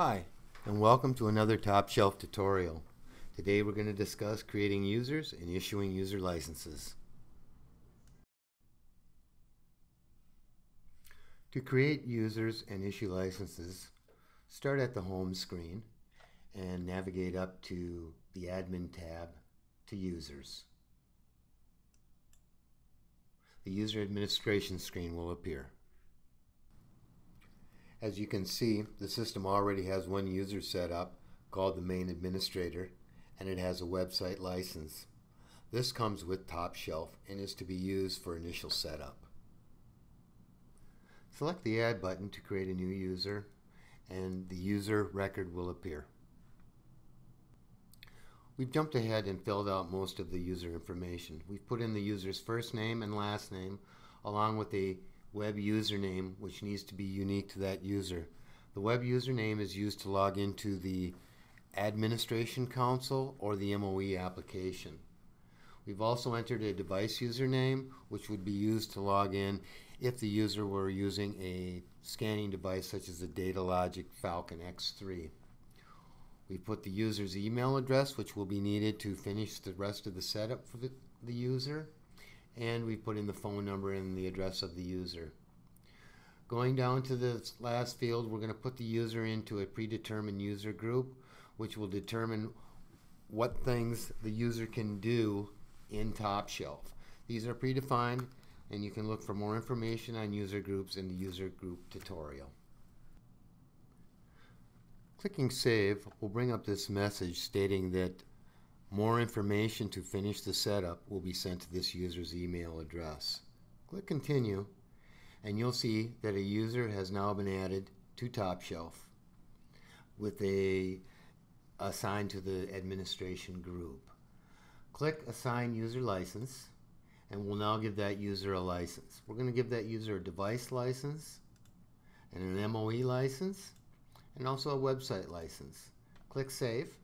Hi, and welcome to another Top Shelf tutorial. Today we're going to discuss creating users and issuing user licenses. To create users and issue licenses, start at the home screen and navigate up to the admin tab to users. The user administration screen will appear. As you can see, the system already has one user set up called the main administrator, and it has a website license. This comes with Top Shelf and is to be used for initial setup. Select the Add button to create a new user, and the user record will appear. We've jumped ahead and filled out most of the user information. We've put in the user's first name and last name, along with a web username, which needs to be unique to that user. The web username is used to log into the administration console or the MOE application. We've also entered a device username, which would be used to log in if the user were using a scanning device such as the Datalogic Falcon X3. We've put the user's email address, which will be needed to finish the rest of the setup for the user. And we put in the phone number and the address of the user. Going down to the last field, we're going to put the user into a predetermined user group, which will determine what things the user can do in Top Shelf. These are predefined, and you can look for more information on user groups in the user group tutorial. Clicking Save will bring up this message stating that more information to finish the setup will be sent to this user's email address. Click Continue, and you'll see that a user has now been added to Top Shelf with assigned to the administration group. Click Assign User License, and we'll now give that user a license. We're going to give that user a device license and an MOE license and also a website license. Click Save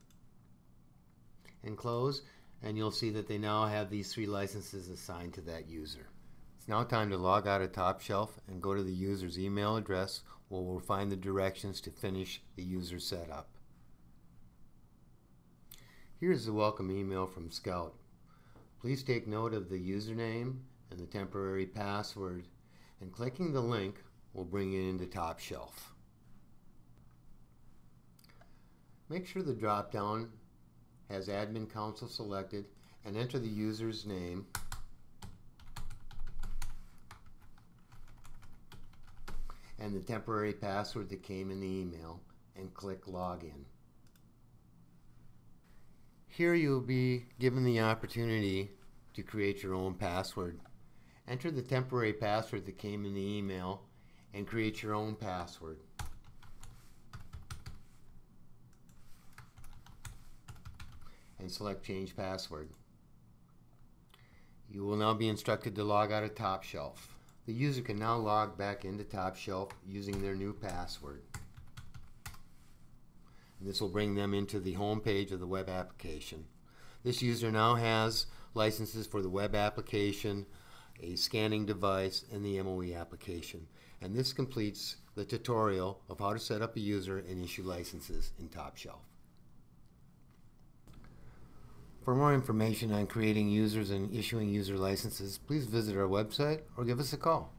and close, and you'll see that they now have these three licenses assigned to that user. It's now time to log out of Top Shelf and go to the user's email address, where we'll find the directions to finish the user setup. Here's the welcome email from Scout. Please take note of the username and the temporary password, and clicking the link will bring you into Top Shelf. Make sure the drop-down has Admin Console selected, and enter the user's name and the temporary password that came in the email, and click Login. Here you'll be given the opportunity to create your own password. Enter the temporary password that came in the email and create your own password. And select Change Password. You will now be instructed to log out of Top Shelf. The user can now log back into Top Shelf using their new password. And this will bring them into the home page of the web application. This user now has licenses for the web application, a scanning device, and the MOE application. And this completes the tutorial of how to set up a user and issue licenses in Top Shelf. For more information on creating users and issuing user licenses, please visit our website or give us a call.